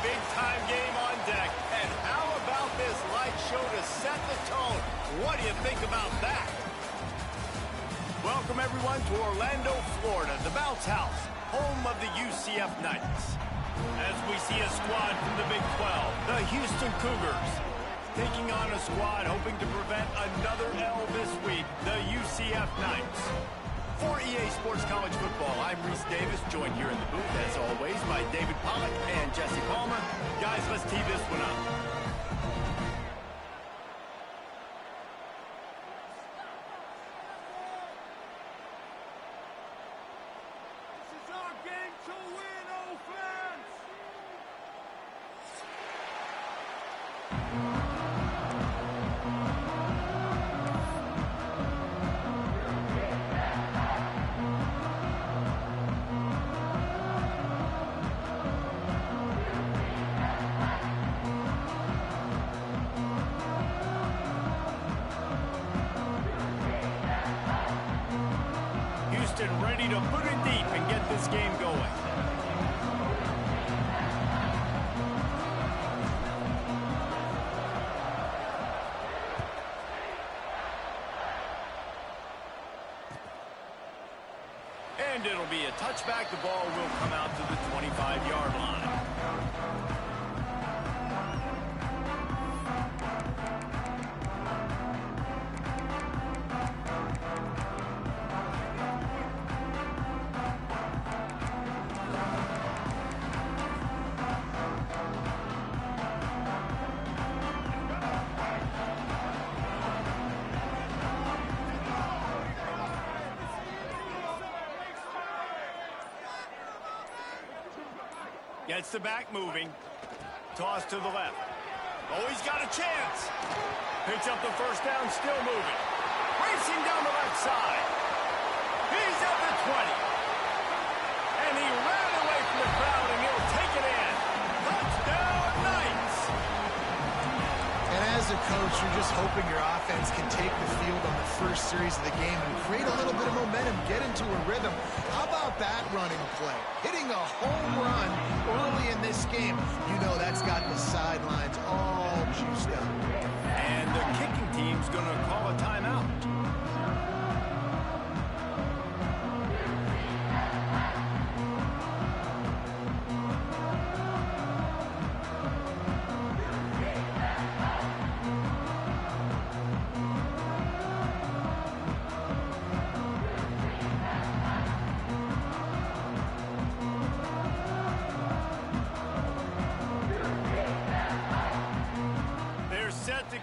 big-time game on deck. And how about this light show to set the tone? What do you think about that? Welcome, everyone, to Orlando, Florida, the Bounce House, home of the UCF Knights. As we see a squad from the Big 12, the Houston Cougars, taking on a squad hoping to prevent another L this week, the UCF Knights. For EA Sports College Football, I'm Reese Davis, joined here in the booth, as always, by David Pollack and Jesse Palmer. Guys, let's tee this one up. This is our game to win, offense! Ready to put it deep and get this game going. And it'll be a touchback. The ball will come out to the 25-yard line. Gets the back moving. Toss to the left. Oh, he's got a chance. Picks up the first down, still moving. Racing down the left side. He's at the 20. And he ran away from the crowd, and he'll take it in. Touchdown, Knights! And as a coach, you're just hoping your offense can take the field on the first series of the game and create a little bit of momentum, get into a rhythm. How about that running play? Hitting a home run early in this game. You know that's got the sidelines all juiced up. And the kicking team's going to call a timeout.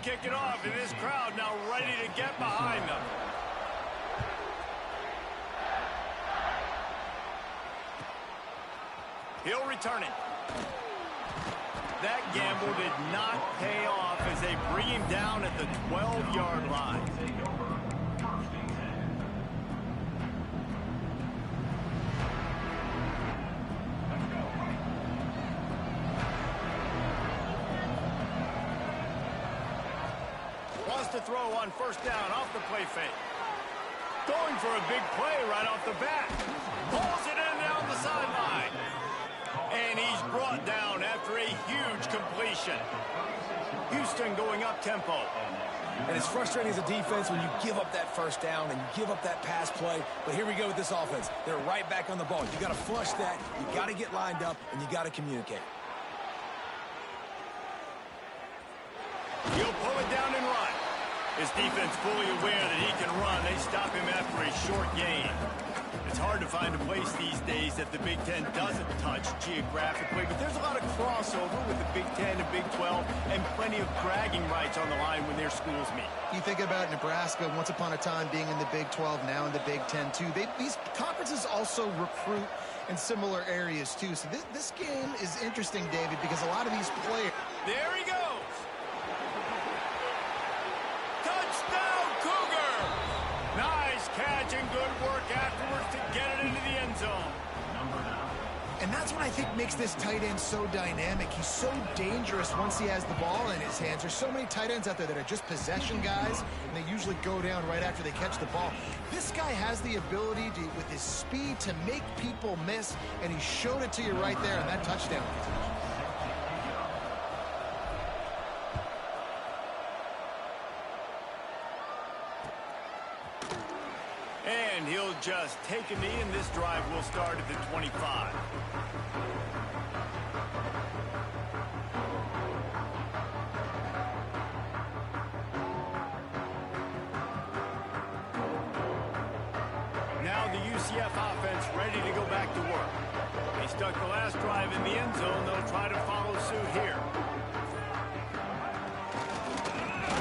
kick it off, and this crowd now ready to get behind them. He'll return it. That gamble did not pay off as they bring him down at the 12-yard line. Wants to throw on first down off the play fake. Going for a big play right off the bat. Pulls it in down the sideline. And he's brought down after a huge completion. Houston going up tempo. And it's frustrating as a defense when you give up that first down and you give up that pass play. But here we go with this offense. They're right back on the ball. You got to flush that. You got to get lined up, and you got to communicate. He'll pull it down and run. His defense fully aware that he can run. They stop him after a short gain. It's hard to find a place these days that the Big Ten doesn't touch geographically, but there's a lot of crossover with the Big Ten and Big 12 and plenty of bragging rights on the line when their schools meet. You think about Nebraska once upon a time being in the Big 12, now in the Big 10 too. These conferences also recruit in similar areas too. So this game is interesting, David, because a lot of these players... There he goes. Touchdown, Cougar! Nice catch and good work afterwards to get it into the end zone. And that's what I think makes this tight end so dynamic. He's so dangerous once he has the ball in his hands. There's so many tight ends out there that are just possession guys, and they usually go down right after they catch the ball. This guy has the ability to, with his speed, to make people miss, and he showed it to you right there on that touchdown. And he'll just take a knee, and this drive will start at the 25. Now the UCF offense ready to go back to work. They stuck the last drive in the end zone. They'll try to follow suit here.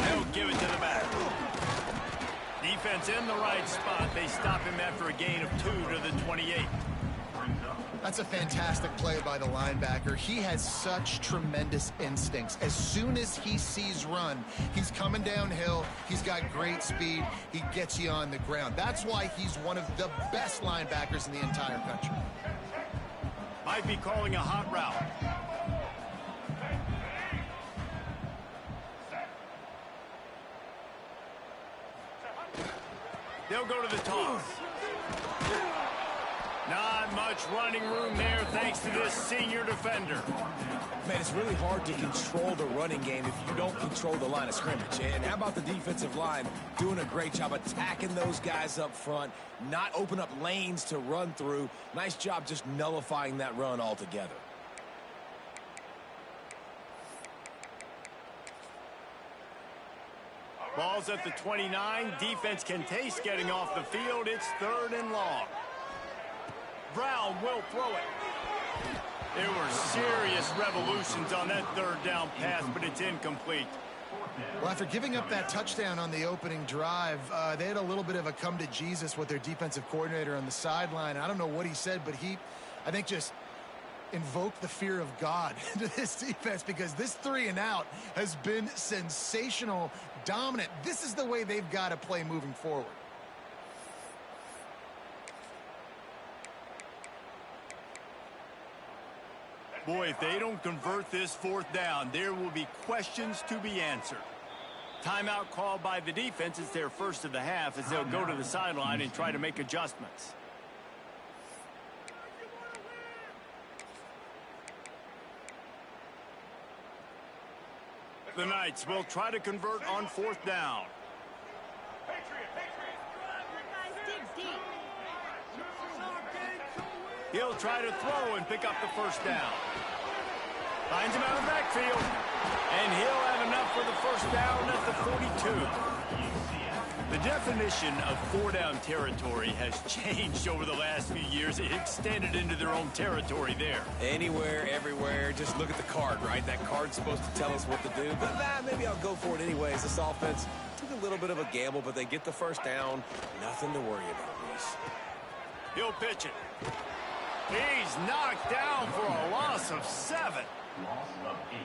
They'll give it to the back. Defense in the right spot. They stop him after a gain of 2 to the 28. That's a fantastic play by the linebacker. He has such tremendous instincts. As soon as he sees run, he's coming downhill. He's got great speed. He gets you on the ground. That's why he's one of the best linebackers in the entire country. Might be calling a hot route. They'll go to the toss. Not much running room there thanks to this senior defender. Man, it's really hard to control the running game if you don't control the line of scrimmage. And how about the defensive line doing a great job attacking those guys up front, not open up lanes to run through. Nice job just nullifying that run altogether. Ball's at the 29. Defense can taste getting off the field. It's 3rd and long. Brown will throw it. There were serious revolutions on that 3rd down pass, but it's incomplete. Well, after giving up that touchdown on the opening drive, they had a little bit of a come to Jesus with their defensive coordinator on the sideline. I don't know what he said, but he, I think, just invoked the fear of God into this defense, because this 3 and out has been sensational, dominant. This is the way they've got to play moving forward. Boy, if they don't convert this 4th down, there will be questions to be answered. Timeout called by the defense. It's their first of the half as they'll go to the sideline and try to make adjustments. The Knights will try to convert on 4th down. He'll try to throw and pick up the 1st down. Finds him out of the backfield. And he'll have enough for the 1st down at the 42. The definition of four-down territory has changed over the last few years. It extended into their own territory there. Anywhere, everywhere. Just look at the card, right? That card's supposed to tell us what to do. But maybe I'll go for it anyways. This offense took a little bit of a gamble, but they get the first down. Nothing to worry about, Reese. He'll pitch it. He's knocked down for a loss of 7.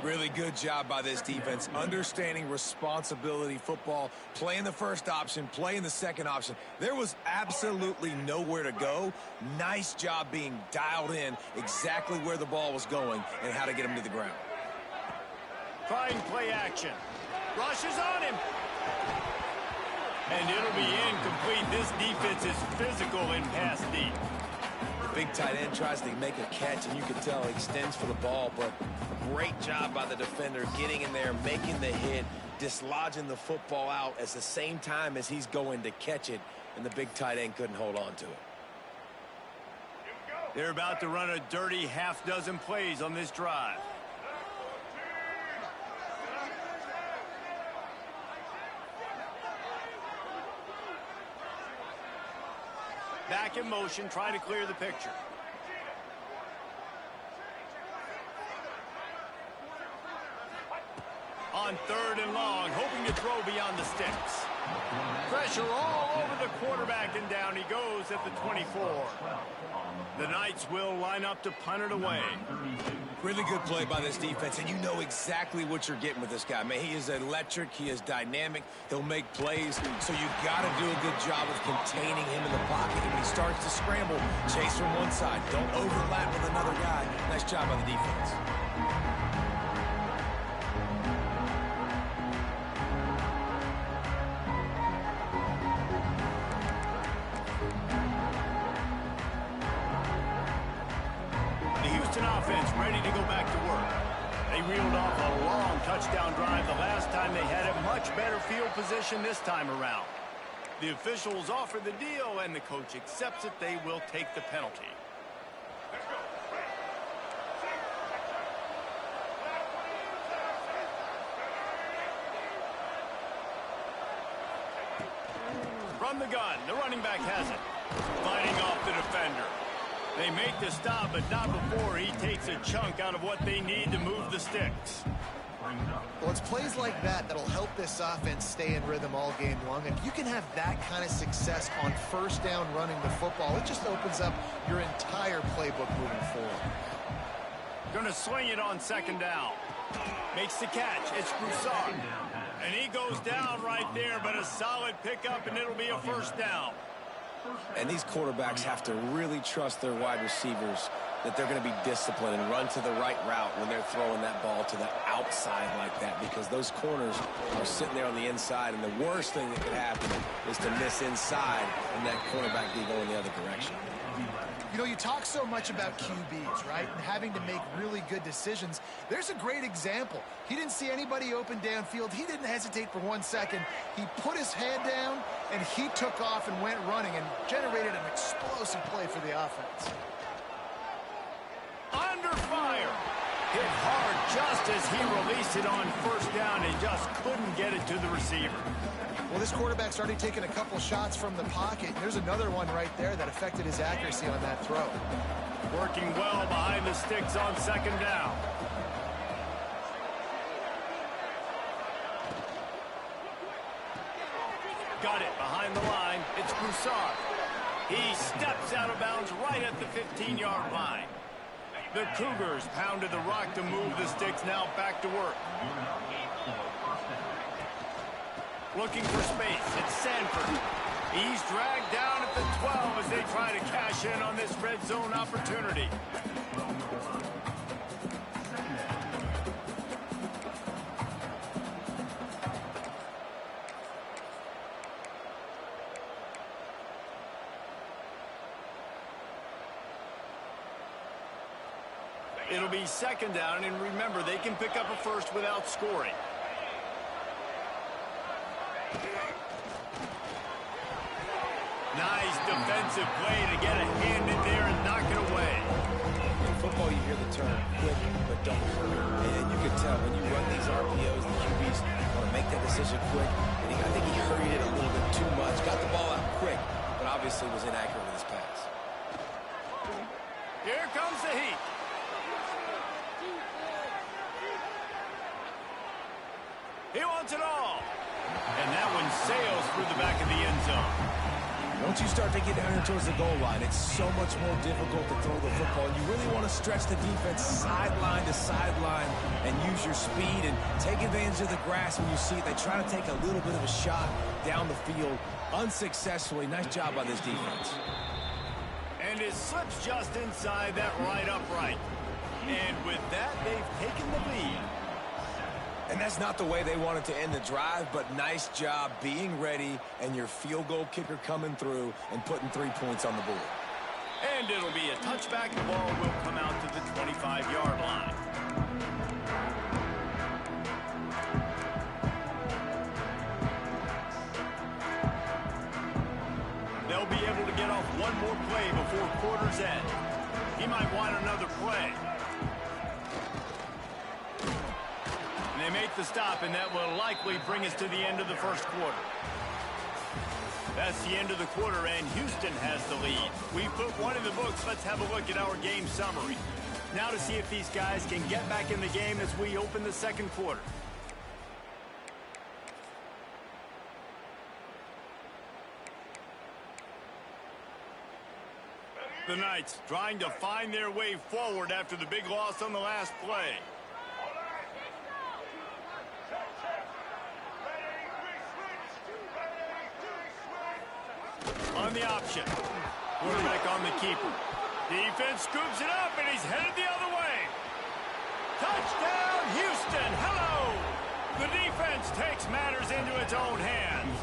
Really good job by this defense, understanding responsibility football, playing the first option, playing the second option. There was absolutely nowhere to go. Nice job being dialed in exactly where the ball was going and how to get him to the ground. Trying play action. Rushes on him. And it'll be incomplete. This defense is physical in pass deep. Big tight end tries to make a catch, and you can tell he extends for the ball, but a great job by the defender getting in there, making the hit, dislodging the football out at the same time as he's going to catch it, and the big tight end couldn't hold on to it. They're about to run a dirty half-dozen plays on this drive. Back in motion, trying to clear the picture. On 3rd and long, hoping to throw beyond the sticks. Pressure all over the quarterback, and down he goes at the 24. The Knights will line up to punt it away. Really good play by this defense, and you know exactly what you're getting with this guy. Man, he is electric. He is dynamic. He'll make plays, so you got to do a good job of containing him in the pocket. And when he starts to scramble, chase from one side. Don't overlap with another guy. Nice job by the defense. Offense ready to go back to work. They reeled off a long touchdown drive the last time. They had a much better field position this time around. The officials offer the deal, and the coach accepts it. They will take the penalty. From the gun, the running back has it. Fighting off the defender. They make the stop, but not before he takes a chunk out of what they need to move the sticks. Well, it's plays like that that'll help this offense stay in rhythm all game long. If you can have that kind of success on 1st down running the football, it just opens up your entire playbook moving forward. Going to swing it on 2nd down. Makes the catch. It's Broussard. And he goes down right there, but a solid pickup, and it'll be a 1st down. And these quarterbacks have to really trust their wide receivers that they're going to be disciplined and run to the right route when they're throwing that ball to the outside like that, because those corners are sitting there on the inside, and the worst thing that could happen is to miss inside and that cornerback be going the other direction. You know, you talk so much about QBs, right, and having to make really good decisions. There's a great example. He didn't see anybody open downfield. He didn't hesitate for 1 second. He put his head down, and he took off and went running and generated an explosive play for the offense. Under fire. Hit hard just as he released it on 1st down and just couldn't get it to the receiver. Well, this quarterback's already taken a couple shots from the pocket. There's another one right there that affected his accuracy on that throw. Working well behind the sticks on 2nd down. Got it behind the line. It's Broussard. He steps out of bounds right at the 15-yard line. The Cougars pounded the rock to move the sticks. Now back to work. Looking for space. It's Sanford. He's dragged down at the 12 as they try to cash in on this red zone opportunity. It'll be 2nd down, and remember, they can pick up a 1st without scoring. Nice defensive play to get a hand in there and knock it away. football, you hear the term quick but don't hurry. And you can tell when you run these RPOs, the QBs want to make that decision quick. And I think he hurried it a little bit too much, got the ball out quick, but obviously was inaccurate with his pass. Here comes the heat. He wants it all. And that one sails through the back of the end zone. Once you start to get down here towards the goal line, it's so much more difficult to throw the football. You really want to stretch the defense sideline to sideline and use your speed and take advantage of the grass when you see it. They try to take a little bit of a shot down the field unsuccessfully. Nice job by this defense. And it slips just inside that right upright. And with that, they've taken the lead. And that's not the way they wanted to end the drive, but nice job being ready and your field goal kicker coming through and putting 3 points on the board. And it'll be a touchback. The ball will come out to the 25-yard line. They'll be able to get off one more play before quarter's end. He might want another play. They make the stop, and that will likely bring us to the end of the first quarter. That's the end of the quarter, and Houston has the lead. We've put one in the books. Let's have a look at our game summary. Now to see if these guys can get back in the game as we open the second quarter. The Knights trying to find their way forward after the big loss on the last play. On the option. Quarterback on the keeper. Defense scoops it up, and he's headed the other way. Touchdown, Houston. Hello. The defense takes matters into its own hands.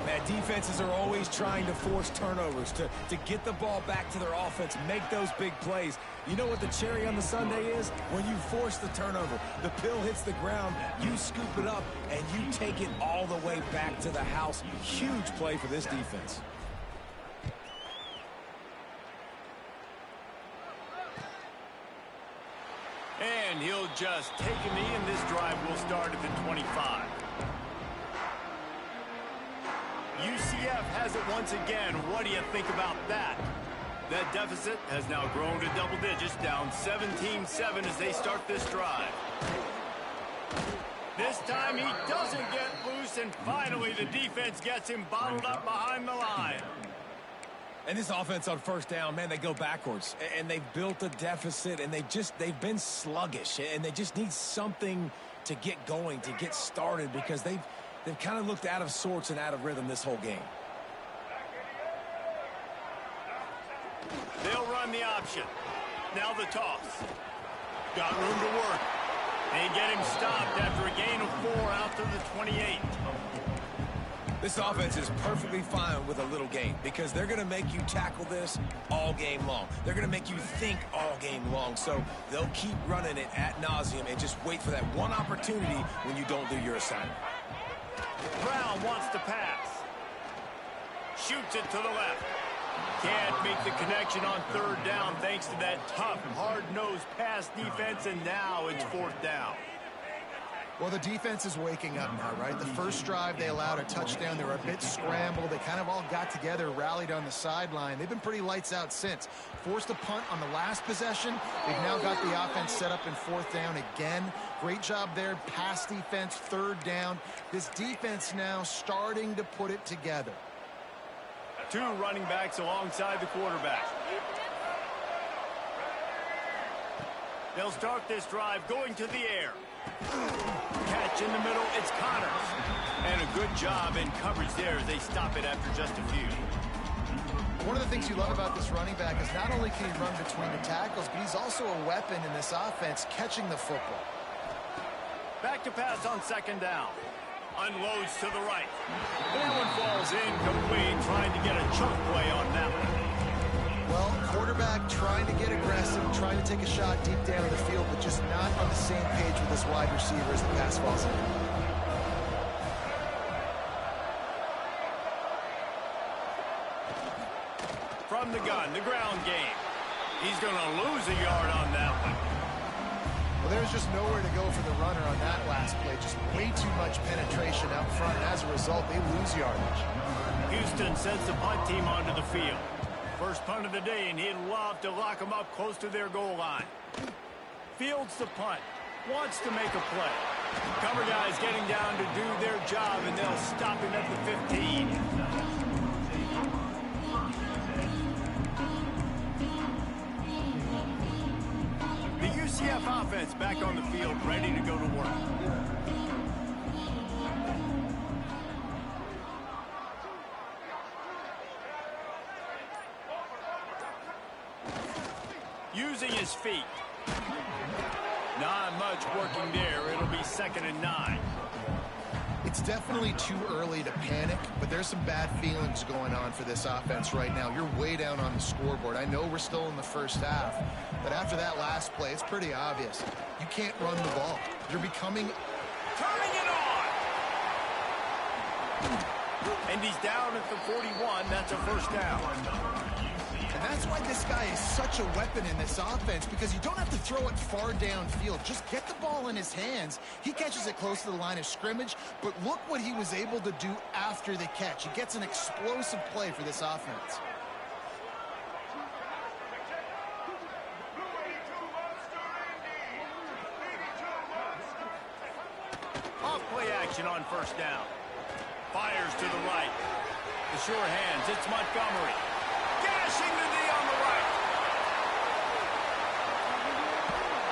Man, defenses are always trying to force turnovers, to get the ball back to their offense, make those big plays. You know what the cherry on the sundae is? When you force the turnover, the pill hits the ground, you scoop it up, and you take it all the way back to the house. Huge play for this defense. And he'll just take a knee, and this drive will start at the 25. UCF has it once again. What do you think about that? That deficit has now grown to double digits, down 17-7 as they start this drive. This time he doesn't get loose, and finally the defense gets him bottled up behind the line. And this offense on first down, man, they go backwards. And they've built a deficit, and they've been sluggish. And they just need something to get going, to get started, because they've kind of looked out of sorts and out of rhythm this whole game. They'll run the option. Now the toss. Got room to work. They get him stopped after a gain of 4 out to the 28. This offense is perfectly fine with a little gain because they're going to make you tackle this all game long. They're going to make you think all game long. So they'll keep running it ad nauseum and just wait for that one opportunity when you don't do your assignment. Brown wants to pass. Shoots it to the left. Can't make the connection on third down thanks to that tough, hard-nosed pass defense, and now it's fourth down. Well, the defense is waking up now, right? The first drive they allowed a touchdown. They were a bit scrambled. They kind of all got together, rallied on the sideline. They've been pretty lights out since. Forced a punt on the last possession. They've now got the offense set up in fourth down again. Great job there. Pass defense, third down. This defense now starting to put it together. 2 running backs alongside the quarterback. They'll start this drive going to the air. Catch in the middle, it's Connors. And a good job in coverage there as they stop it after just a few. One of the things you love about this running back is not only can he run between the tackles, but he's also a weapon in this offense, catching the football. Back to pass on second down. Unloads to the right. That one falls incomplete, trying to get a chunk play on that one. Well, quarterback trying to get aggressive, trying to take a shot deep down the field, but just not on the same page with his wide receiver as the pass falls in. From the gun, the ground game. He's going to lose a yard on that one. Well, there's just nowhere to go for the runner on that last play. Just way too much penetration up front. And as a result, they lose yardage. Houston sends the punt team onto the field. First punt of the day, and he'd love to lock them up close to their goal line. Fields the punt. Wants to make a play. Cover guys getting down to do their job, and they'll stop him at the 15. The UCF offense back on the field, ready to go to work. Using his feet. Not much working there. It'll be 2nd and 9. It's definitely too early to panic, but there's some bad feelings going on for this offense right now. You're way down on the scoreboard. I know we're still in the first half, but after that last play, it's pretty obvious. You can't run the ball. You're becoming... Turning it on! And he's down at the 41. That's a first down. And that's why this guy is such a weapon in this offense, because you don't have to throw it far downfield. Just get the ball in his hands. He catches it close to the line of scrimmage, but look what he was able to do after the catch. He gets an explosive play for this offense. Off play action on first down. Fires to the right. The sure hands. It's Montgomery. Gashing the knee on the right.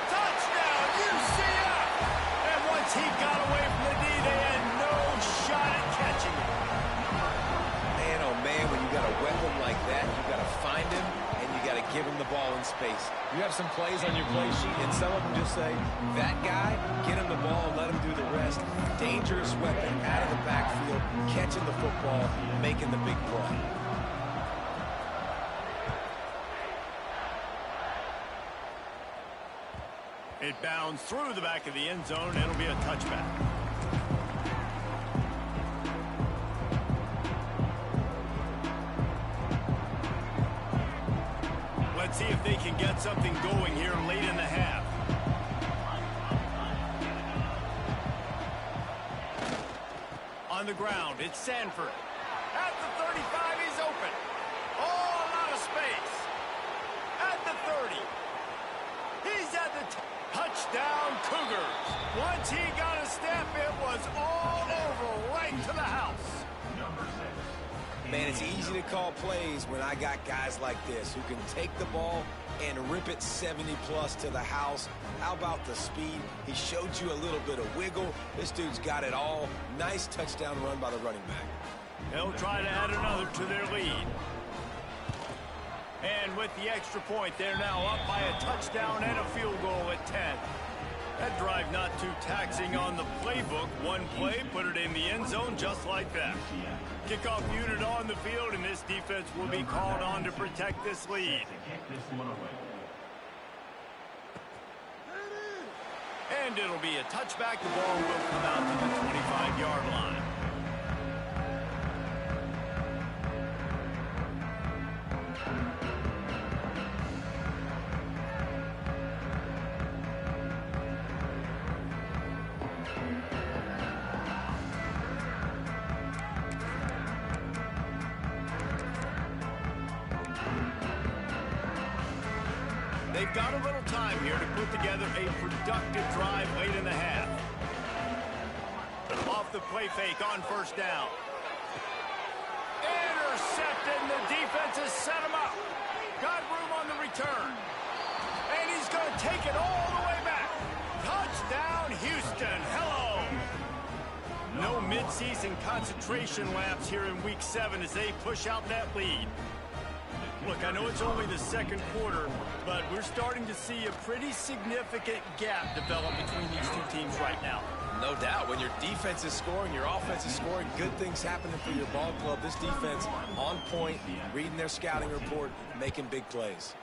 Touchdown, UCF! And once he got away from the knee, they had no shot at catching it. Man, oh man, when you got a weapon like that, you got to find him, and you got to give him the ball in space. You have some plays on your play sheet, and some of them just say, that guy, get him the ball, let him do the rest. Dangerous weapon out of the backfield, catching the football, making the big play. It bounds through the back of the end zone. It'll be a touchback. Let's see if they can get something going here late in the half. On the ground, it's Sanford. At the 35, he's open. Oh, a lot of space. At the 30. He's at the touchdown, Cougars. Once he got a step, it was all over, right to the house. Man, it's easy to call plays when I got guys like this who can take the ball and rip it 70-plus to the house. How about the speed? He showed you a little bit of wiggle. This dude's got it all. Nice touchdown run by the running back. They'll try to add another to their lead. And with the extra point, they're now up by a touchdown and a field goal at 10. That drive not too taxing on the playbook. One play, put it in the end zone just like that. Kickoff unit on the field, and this defense will be called on to protect this lead. And it'll be a touchback. The ball will come out to the 25-yard line. They've got a little time here to put together a productive drive late in the half. Off the play fake on first down. Intercepted, and the defense has set him up. Got room on the return. And he's going to take it all the way back. Touchdown, Houston. Hello. No midseason concentration laps here in Week 7 as they push out that lead. Look, I know it's only the second quarter, but we're starting to see a pretty significant gap develop between these two teams right now. No doubt. When your defense is scoring, your offense is scoring, good things happening for your ball club. This defense on point, reading their scouting report, making big plays.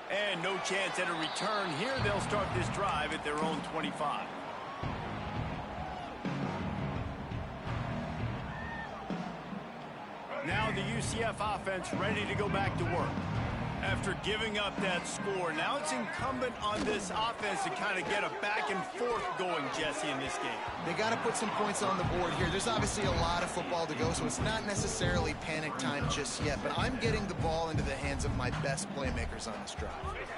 And no chance at a return here. They'll start this drive at their own 25. Now the UCF offense ready to go back to work. After giving up that score, now it's incumbent on this offense to kind of get a back and forth going, Jesse, in this game. They got to put some points on the board here. There's obviously a lot of football to go, so it's not necessarily panic time just yet, but I'm getting the ball into the hands of my best playmakers on this drive.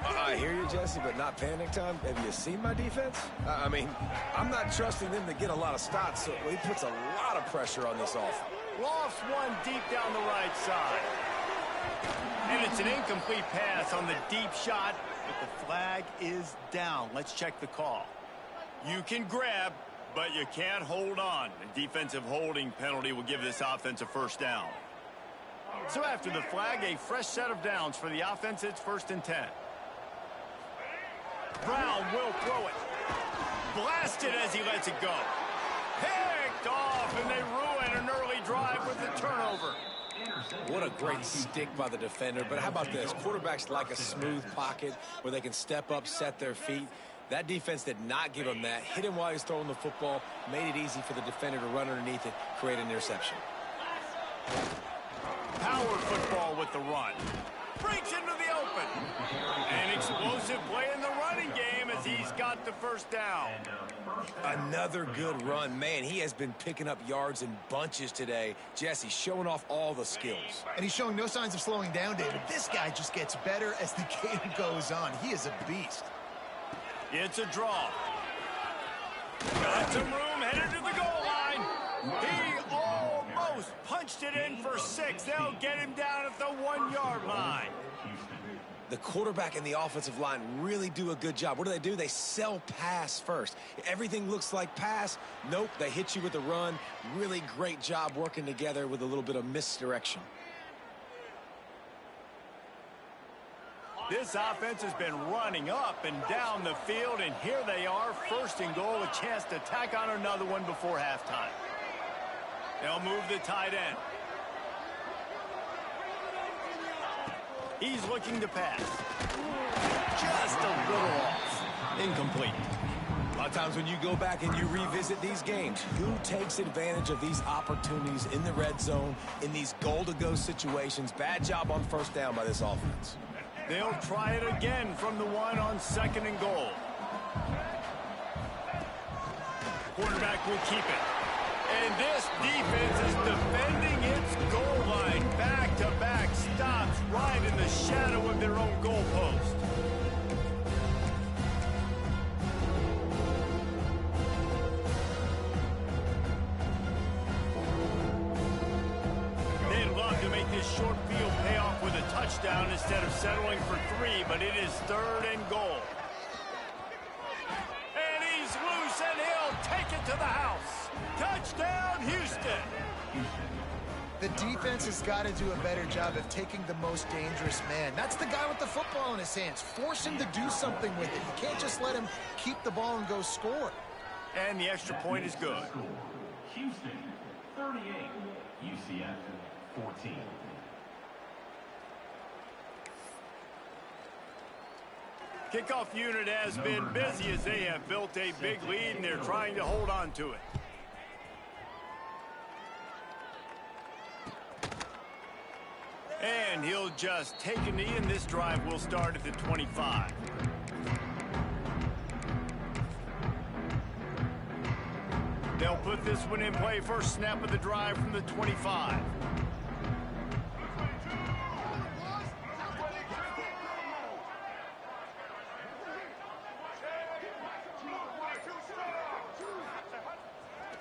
I hear you, Jesse, but not panic time. Have you seen my defense? I mean, I'm not trusting them to get a lot of stops, so he puts a lot of pressure on this offense. Lofts one deep down the right side. And it's an incomplete pass on the deep shot, but the flag is down. Let's check the call. You can grab, but you can't hold on. A defensive holding penalty will give this offense a first down. So after the flag, a fresh set of downs for the offense. It's 1st and 10. Brown will throw it. Blasted as he lets it go. Picked off, and they ruin an early drive with the turnover. What a great stick by the defender. But how about this? Quarterbacks like a smooth pocket where they can step up, set their feet. That defense did not give him that. Hit him while he's throwing the football. Made it easy for the defender to run underneath it, create an interception. Power football with the run. Breaks into the open. An explosive play in the running game as he's got the first down. Another good run. Man, he has been picking up yards in bunches today. Jesse showing off all the skills. And he's showing no signs of slowing down, David. This guy just gets better as the game goes on. He is a beast. It's a draw. Got some room, headed to the goal line. He almost punched it in for 6. They'll get him down at the 1-yard line. The quarterback and the offensive line really do a good job. What do? They sell pass first. Everything looks like pass. Nope, they hit you with a run. Really great job working together with a little bit of misdirection. This offense has been running up and down the field, and here they are, 1st and goal, a chance to tack on another one before halftime. They'll move the tight end. He's looking to pass. Just a little off. Incomplete. A lot of times when you go back and you revisit these games, who takes advantage of these opportunities in the red zone, in these goal-to-go situations? Bad job on 1st down by this offense. They'll try it again from the 1 on 2nd and goal. Quarterback will keep it. And this defense is defending its goal line. Back-to-back stops right in the shadow of their own goalpost. They'd love to make this short field pay off with a touchdown instead of settling for 3, but it is 3rd and goal. And he's loose, and he'll take it to the house. Touchdown, Houston. The defense has got to do a better job of taking the most dangerous man. That's the guy with the football in his hands. Force him to do something with it. You can't just let him keep the ball and go score. And the extra point is good. Houston, 38. UCF, 14. Kickoff unit has been busy as they have built a big lead, and they're trying to hold on to it. And he'll just take a knee, and this drive will start at the 25. They'll put this one in play. First snap of the drive from the 25.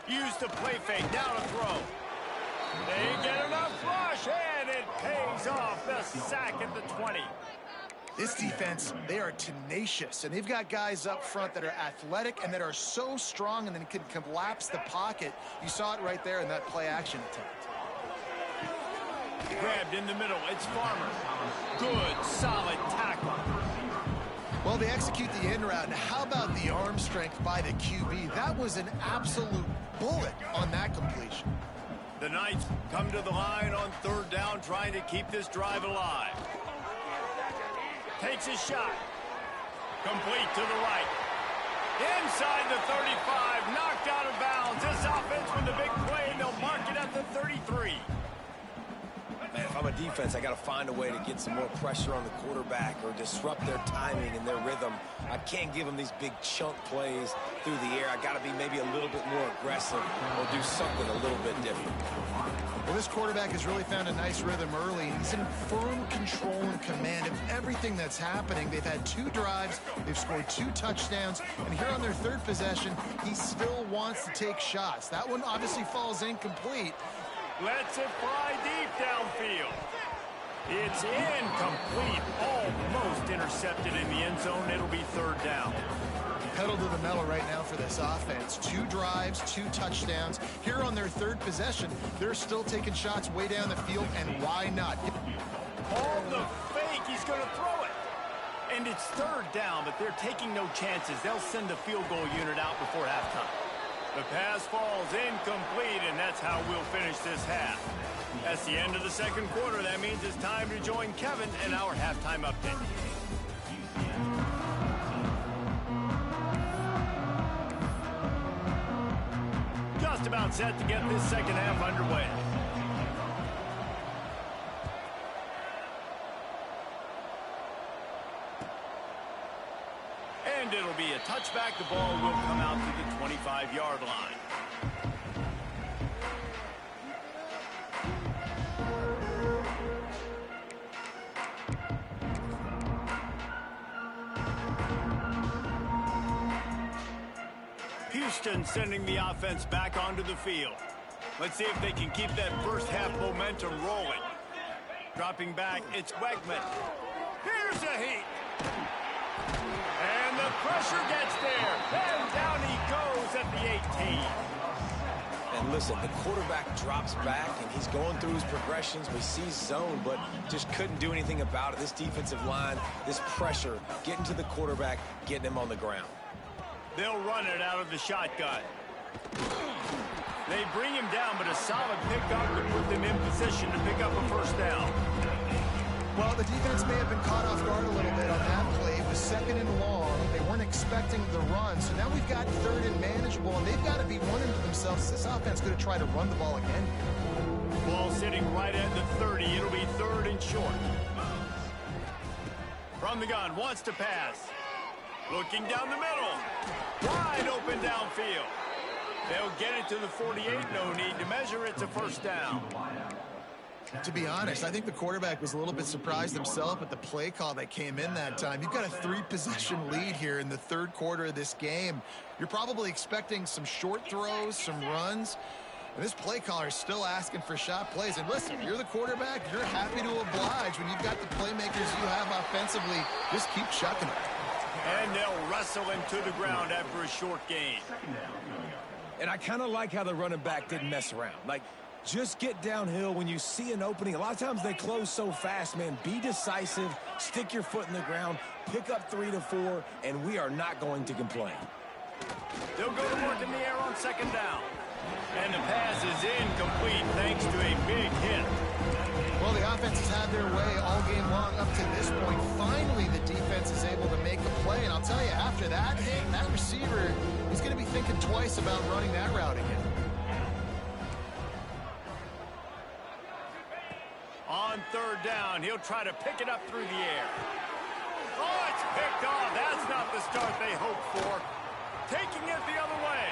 Used to play fake, down a throw. They get enough rush, and it pays off. The sack at the 20. This defense, they are tenacious, and they've got guys up front that are athletic and that are so strong and then can collapse the pocket. You saw it right there in that play-action attempt. Grabbed in the middle. It's Farmer. Good, solid tackle. Well, they execute the in route. Now, how about the arm strength by the QB? That was an absolute bullet on that completion. The Knights come to the line on 3rd down, trying to keep this drive alive. Takes his shot. Complete to the right. Inside the 35, knocked out of bounds. This offense with the big play, and they'll mark it at the 33. defense, I got to find a way to get some more pressure on the quarterback or disrupt their timing and their rhythm. I can't give them these big chunk plays through the air. I got to be maybe a little bit more aggressive or do something a little bit different. Well, this quarterback has really found a nice rhythm early. He's in firm control and command of everything that's happening. They've had 2 drives. They've scored 2 touchdowns. And here on their 3rd possession, he still wants to take shots. That one obviously falls incomplete. Lets it fly deep downfield. It's incomplete. Almost intercepted in the end zone. It'll be 3rd down. Pedal to the metal right now for this offense. 2 drives, 2 touchdowns. Here on their 3rd possession, they're still taking shots way down the field, and why not? Oh, the fake. He's going to throw it. And it's 3rd down, but they're taking no chances. They'll send the field goal unit out before halftime. The pass falls incomplete, and that's how we'll finish this half. That's the end of the 2nd quarter. That means it's time to join Kevin in our halftime update. Just about set to get this 2nd half underway. And it'll be a touchback. The ball will come out to the 25-yard line. Houston sending the offense back onto the field. Let's see if they can keep that first half momentum rolling. Dropping back, it's Wegman. Here's a heat. And the pressure gets there. And down he goes at the 18. And listen, the quarterback drops back, and he's going through his progressions. We see zone, but just couldn't do anything about it. This defensive line, this pressure, getting to the quarterback, getting him on the ground. They'll run it out of the shotgun. They bring him down, but a solid pickup to put them in position to pick up a 1st down. Well, the defense may have been caught off guard a little bit on that play. It was 2nd and long. They weren't expecting the run, so now we've got 3rd and manageable, and they've got to be wondering to themselves, is this offense going to try to run the ball again? Ball sitting right at the 30. It'll be 3rd and short. From the gun, wants to pass. Looking down the middle. Wide open downfield. They'll get it to the 48. No need to measure. It's a 1st down. To be honest, I think the quarterback was a little bit surprised himself at the play call that came in that time. You've got a 3-possession lead here in the 3rd quarter of this game. You're probably expecting some short throws, some runs. And this play caller is still asking for shot plays. And listen, you're the quarterback. You're happy to oblige when you've got the playmakers you have offensively. Just keep chucking it. And they'll wrestle him to the ground after a short gain. And I kind of like how the running back didn't mess around. Like, just get downhill when you see an opening. A lot of times they close so fast, man. Be decisive, stick your foot in the ground, pick up 3 to 4, and we are not going to complain. They'll go to work in the air on 2nd down. And the pass is incomplete thanks to a big hit. Well, the offense has had their way all game long up to this point. Finally, the defense is able to make a play. And I'll tell you, after that hit, that receiver is going to be thinking twice about running that route again. On 3rd down, he'll try to pick it up through the air. Oh, it's picked off. That's not the start they hoped for. Taking it the other way.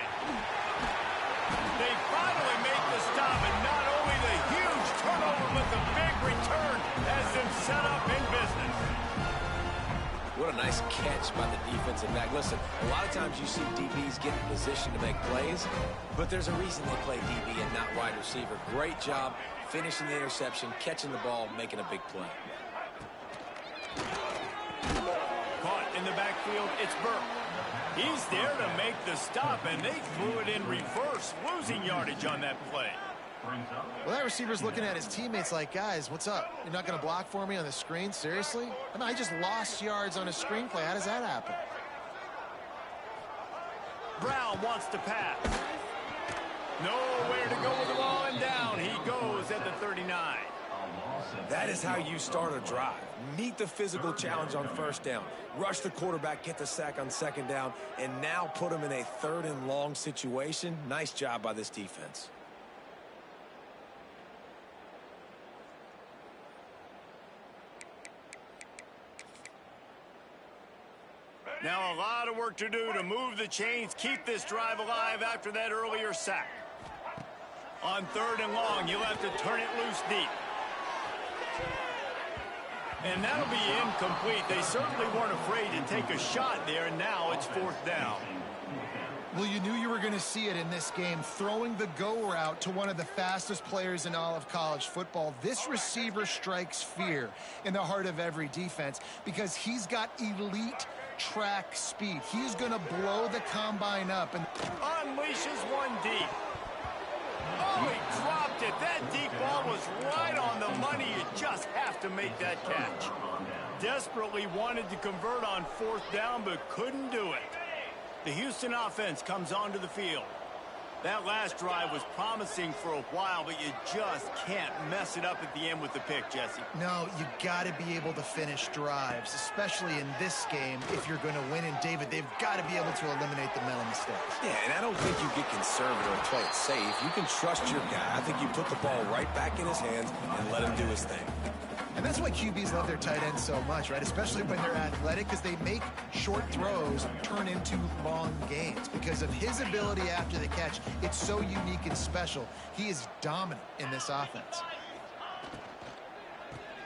They finally make the stop, and not only the huge turnover, but the big return has them set up in business. What a nice catch by the defensive back. Listen, a lot of times you see DBs get in position to make plays, but there's a reason they play DB and not wide receiver. Great job finishing the interception, catching the ball, making a big play. Caught in the backfield, it's Burke. He's there to make the stop, and they threw it in reverse, losing yardage on that play. Well, that receiver's looking at his teammates like, guys, what's up? You're not going to block for me on the screen? Seriously? I mean, I just lost yards on a screenplay. How does that happen? Brown wants to pass. Nowhere to go with the ball, and down he goes at the 39. That is how you start a drive. Meet the physical challenge on 1st down. Rush the quarterback, get the sack on 2nd down, and now put him in a 3rd and long situation. Nice job by this defense. Now a lot of work to do to move the chains, keep this drive alive after that earlier sack. On 3rd and long, you'll have to turn it loose deep. And that'll be incomplete. They certainly weren't afraid to take a shot there, and now it's 4th down. Well, you knew you were going to see it in this game, throwing the go route to one of the fastest players in all of college football. This receiver strikes fear in the heart of every defense because he's got elite track speed. He's going to blow the combine up and unleashes one deep. Oh, he dropped it. That deep ball was right on the money. You just have to make that catch. Desperately wanted to convert on 4th down, but couldn't do it. The Houston offense comes onto the field. That last drive was promising for a while, but you just can't mess it up at the end with the pick, Jesse. No, you got to be able to finish drives, especially in this game if you're going to win. And, David, they've got to be able to eliminate the mental mistakes. Yeah, and I don't think you get conservative or play it safe. You can trust your guy. I think you put the ball right back in his hands and let him do his thing. And that's why QBs love their tight ends so much, right? Especially when they're athletic, because they make short throws turn into long gains. Because of his ability after the catch, it's so unique and special. He is dominant in this offense.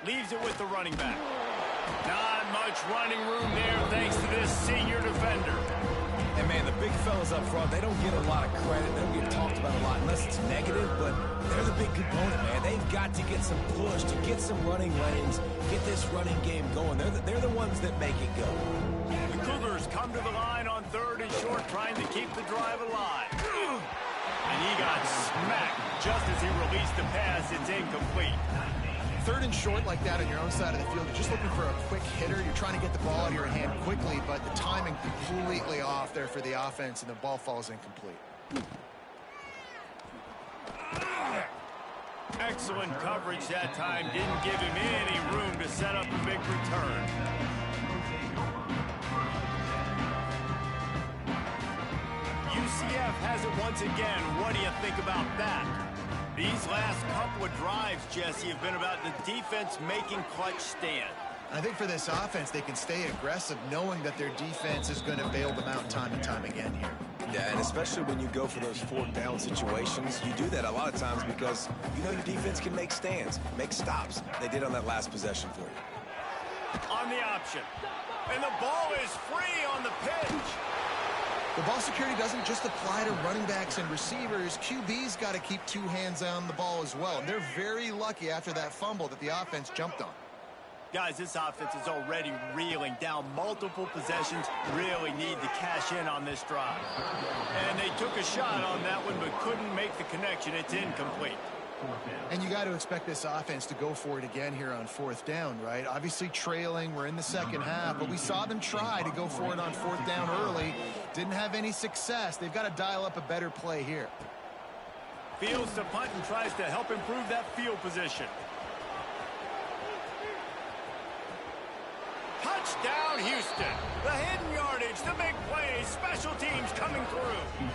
Leaves it with the running back. Not much running room there thanks to this senior defender. And, man, the big fellas up front, they don't get a lot of credit. They don't get talked about a lot unless it's negative, but they're the big component, man. They've got to get some push, to get some running lanes, get this running game going. They're the ones that make it go. The Cougars come to the line on 3rd and short, trying to keep the drive alive. And he got smacked just as he released the pass. It's incomplete. 3rd and short like that on your own side of the field, you're just looking for a quick hitter. You're trying to get the ball out of your hand quickly, but the timing completely off there for the offense, and the ball falls incomplete. Excellent coverage that time. Didn't give him any room to set up a big return. UCF has it once again. What do you think about that? These last couple of drives, Jesse, have been about the defense making clutch stand. I think for this offense, they can stay aggressive knowing that their defense is going to bail them out time and time again here. Yeah, and especially when you go for those 4th down situations, you do that a lot of times because you know your defense can make stands, make stops. They did on that last possession for you. On the option. And the ball is free on the pitch. The ball security doesn't just apply to running backs and receivers. QB's got to keep 2 hands on the ball as well. And they're very lucky after that fumble that the offense jumped on. Guys, this offense is already reeling down multiple possessions. Really need to cash in on this drive. And they took a shot on that one but couldn't make the connection. It's incomplete. And you got to expect this offense to go for it again here on 4th down, right? Obviously trailing, we're in the second half, but we saw them try to go for it on 4th down early. Didn't have any success. They've got to dial up a better play here. Fields to punt and tries to help improve that field position. Touchdown, Houston. The hidden yardage, the big play, special teams coming through.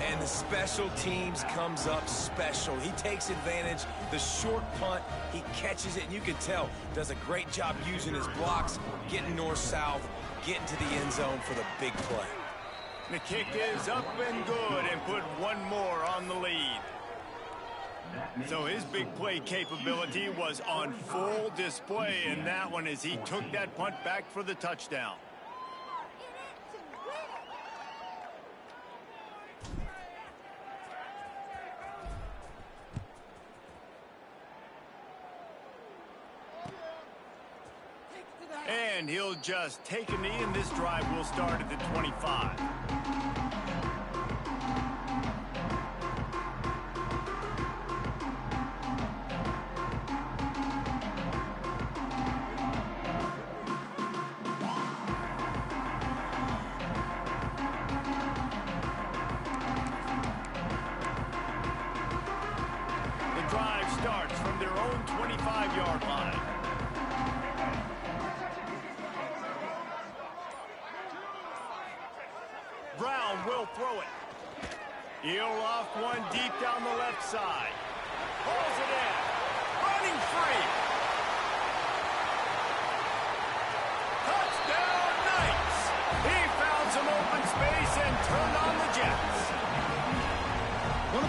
And the special teams comes up special. He takes advantage. The short punt, he catches it, and you can tell, does a great job using his blocks, getting north-south, getting to the end zone for the big play. The kick is up and good, and put one more on the lead. So his big play capability was on full display in that one as he took that punt back for the touchdown. And he'll just take a knee, and this drive will start at the 25. The drive starts from their own 25-yard line. Brown will throw it. He'll off one deep down the left side. Pulls it in. Running free. Touchdown, Knights.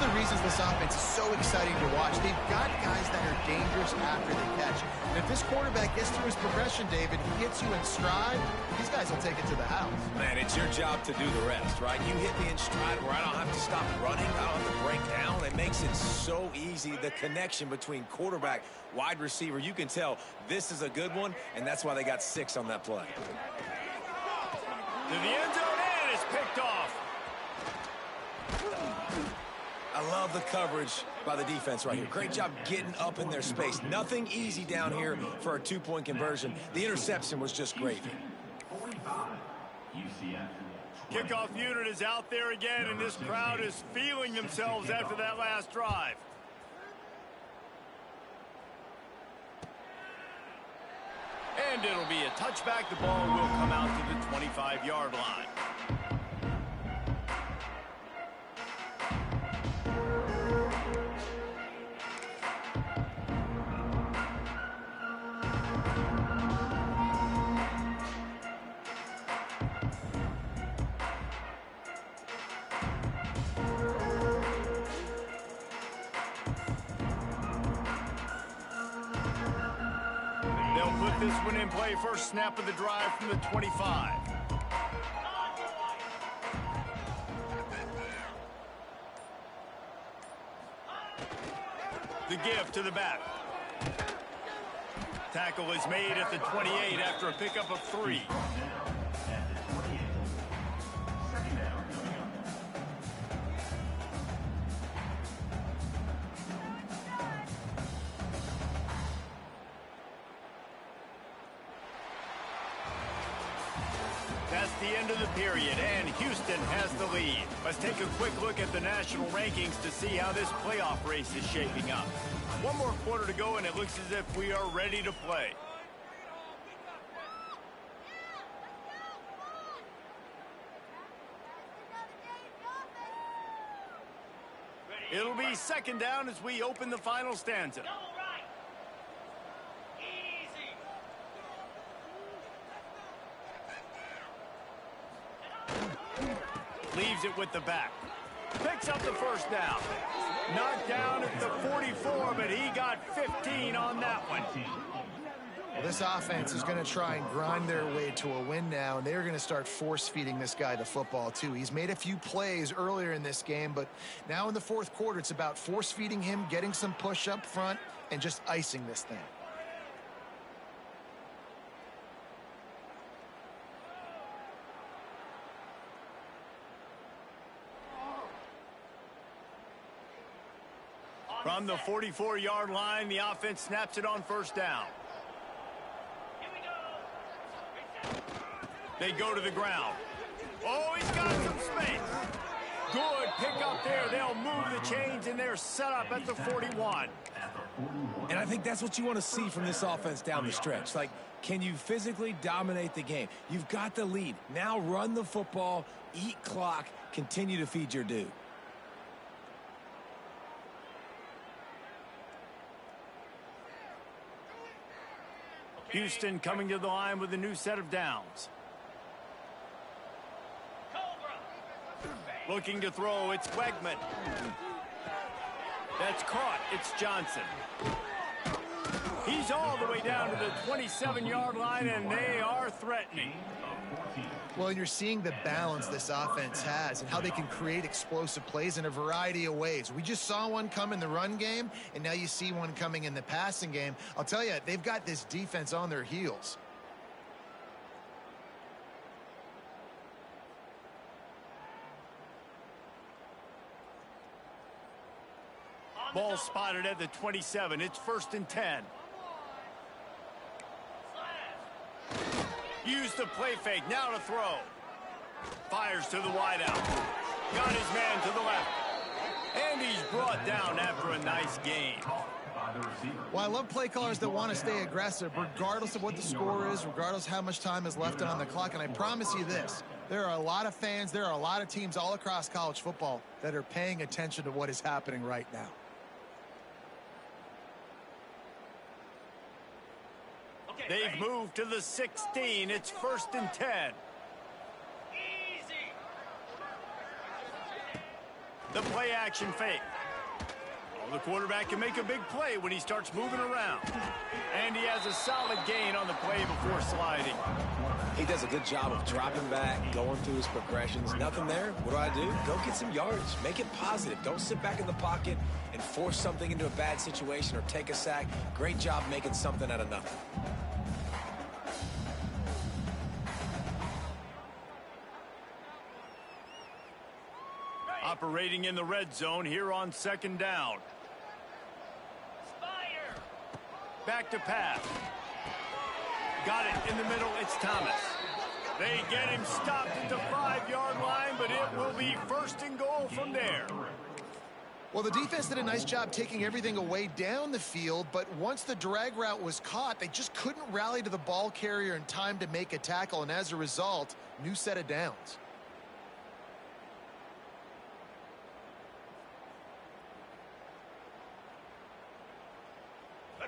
of the reasons this offense is so exciting to watch, they've got guys that are dangerous after they catch. And if this quarterback gets through his progression, David, he gets you in stride, these guys will take it to the house. Man, it's your job to do the rest, right? You hit me in stride where I don't have to stop running, I don't have to break down. It makes it so easy, the connection between quarterback, wide receiver. You can tell this is a good one, and that's why they got 6 on that play. To the end zone, and it's picked off. I love the coverage by the defense right here. Great job getting up in their space. Nothing easy down here for a 2-point conversion. The interception was just gravy. UCF. Kickoff unit is out there again, and this crowd is feeling themselves after that last drive. And it'll be a touchback. The ball will come out to the 25-yard line. This one in play, first snap of the drive from the 25. The give to the back. Tackle is made at the 28 after a pickup of 3. That's the end of the period, and Houston has the lead. Let's take a quick look at the national rankings to see how this playoff race is shaping up. One more quarter to go, and it looks as if we are ready to play. It'll be second down as we open the final stanza. Leaves it with the back. Picks up the first down. Knocked down at the 44, but he got 15 on that one. Well, this offense is going to try and grind their way to a win now, and they're going to start force-feeding this guy the football, too. He's made a few plays earlier in this game, but now in the fourth quarter, it's about force-feeding him, getting some push up front, and just icing this thing. From the 44-yard line, the offense snaps it on first down. They go to the ground. Oh, he's got some space. Good pick up there. They'll move the chains, and they're set up at the 41. And I think that's what you want to see from this offense down the stretch. Like, can you physically dominate the game? You've got the lead. Now run the football, eat clock, continue to feed your dude. Houston coming to the line with a new set of downs. Looking to throw, it's Wegman. That's caught, it's Johnson. He's all the way down to the 27-yard line, and they are threatening. Well, you're seeing the balance this offense has and how they can create explosive plays in a variety of ways. We just saw one come in the run game, and now you see one coming in the passing game. I'll tell you, they've got this defense on their heels. Ball spotted at the 27. It's 1st and 10. Use the play fake. Now to throw. Fires to the wideout. Got his man to the left. And he's brought down after a nice gain. Well, I love play callers that want to stay aggressive, regardless of what the score is, regardless of how much time is left on the clock. And I promise you this, there are a lot of fans, there are a lot of teams all across college football that are paying attention to what is happening right now. They've moved to the 16. It's 1st and 10. The play play-action fake. The quarterback can make a big play when he starts moving around. And he has a solid gain on the play before sliding. He does a good job of dropping back, going through his progressions. Nothing there. What do? Go get some yards. Make it positive. Don't sit back in the pocket and force something into a bad situation or take a sack. Great job making something out of nothing. Operating in the red zone here on second down. Back to pass. Got it in the middle. It's Thomas. They get him stopped at the 5-yard line, but it will be first and goal from there. Well, the defense did a nice job taking everything away down the field, but once the drag route was caught, they just couldn't rally to the ball carrier in time to make a tackle, and as a result, new set of downs.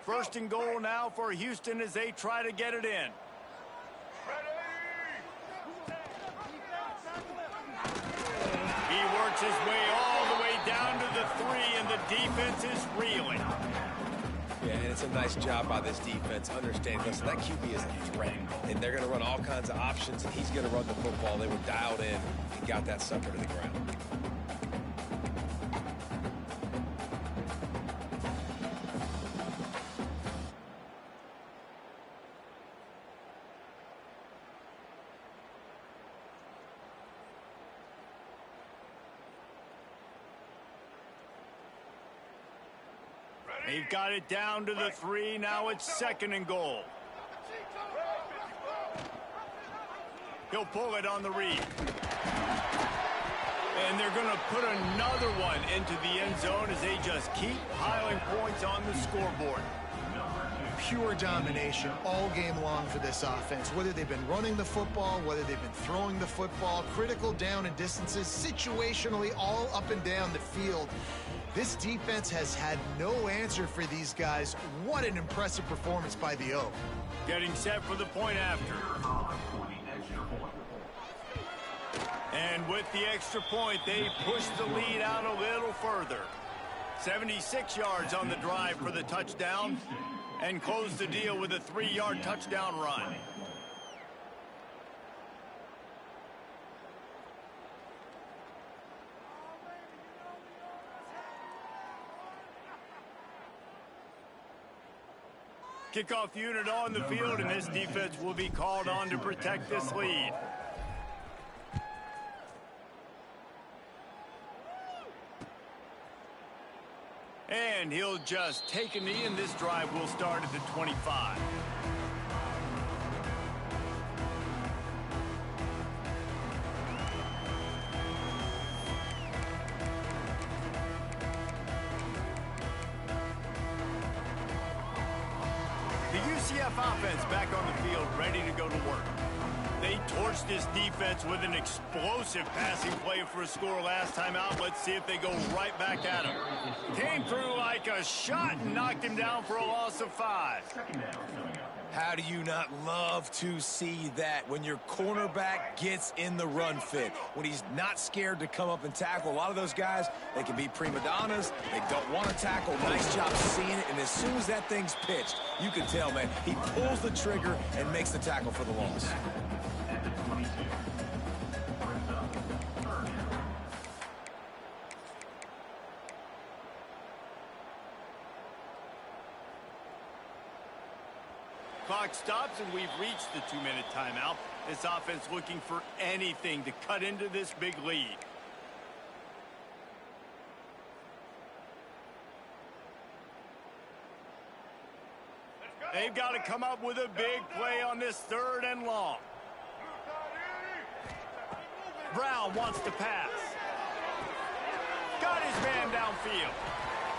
First and goal now for Houston as they try to get it in. He works his way all the way down to the 3, and the defense is reeling. Yeah, and it's a nice job by this defense. Understand, listen, that QB is a threat, and they're going to run all kinds of options, and he's going to run the football. They were dialed in and got that sucker to the ground. They've got it down to the 3. Now it's second and goal. He'll pull it on the read. And they're going to put another one into the end zone as they just keep piling points on the scoreboard. Pure domination all game long for this offense. Whether they've been running the football, whether they've been throwing the football, critical down and distances, situationally all up and down the field. This defense has had no answer for these guys. What an impressive performance by the O. Getting set for the point after. And with the extra point, they push the lead out a little further. 76 yards on the drive for the touchdown, and close the deal with a 3-yard touchdown run. Kickoff unit on the field, and this defense will be called on to protect this lead. And he'll just take a knee, and this drive will start at the 25. The UCF offense back on the field, ready to go to work. They torched this defense with an explosive passing play for a score last time out. Let's see if they go right back at him. Came through like a shot and knocked him down for a loss of 5. How do you not love to see that when your cornerback gets in the run fit, when he's not scared to come up and tackle? A lot of those guys, they can be prima donnas. They don't want to tackle. Nice job seeing it. And as soon as that thing's pitched, you can tell, man, he pulls the trigger and makes the tackle for the loss. Clock stops, and we've reached the 2-minute timeout. This offense looking for anything to cut into this big lead. They've got to come up with a big play on this 3rd and long. Brown wants to pass. Got his man downfield.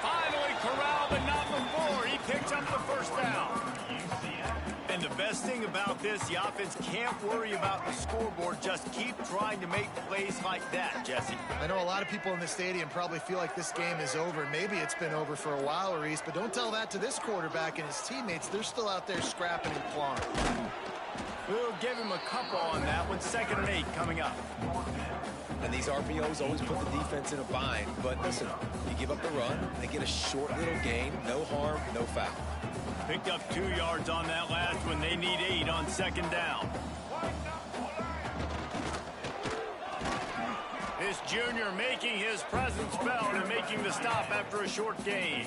Finally corralled, but not before. He picks up the first down. And the best thing about this, the offense can't worry about the scoreboard. Just keep trying to make plays like that, Jesse. I know a lot of people in the stadium probably feel like this game is over. Maybe it's been over for a while, Reese, but don't tell that to this quarterback and his teammates. They're still out there scrapping and clawing. We'll give him a couple on that one. 2nd and 8 coming up. And these RPOs always put the defense in a bind. But listen, you give up the run, they get a short little gain, no harm, no foul. Picked up 2 yards on that last one. They need 8 on second down. This junior making his presence felt and making the stop after a short gain.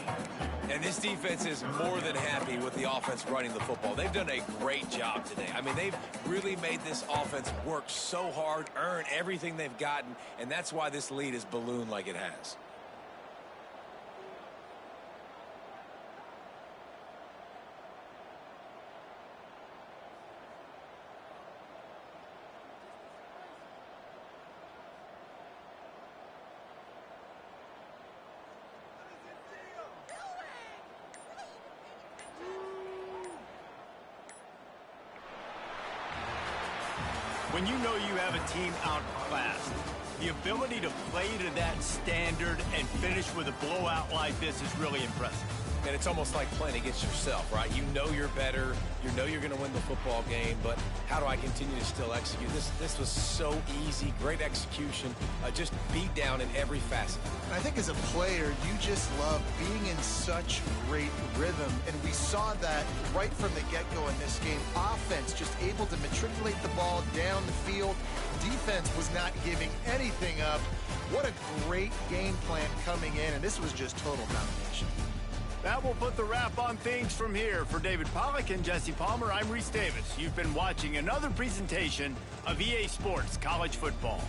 And this defense is more than happy with the offense running the football. They've done a great job today. I mean, they've really made this offense work so hard, earn everything they've gotten, and that's why this lead is ballooned like it has. When you know you have a team outclassed, the ability to play to that standard and finish with a blowout like this is really impressive. And it's almost like playing against yourself, right? You know you're better. You know you're going to win the football game, but how do I continue to still execute? This was so easy. Great execution. Just beat down in every facet. I think as a player, you just love being in such great rhythm, and we saw that right from the get-go in this game. Offense just able to matriculate the ball down the field. Defense was not giving anything up. What a great game plan coming in, and this was just total domination. That will put the wrap on things from here. For David Pollack and Jesse Palmer, I'm Reese Davis. You've been watching another presentation of EA Sports College Football.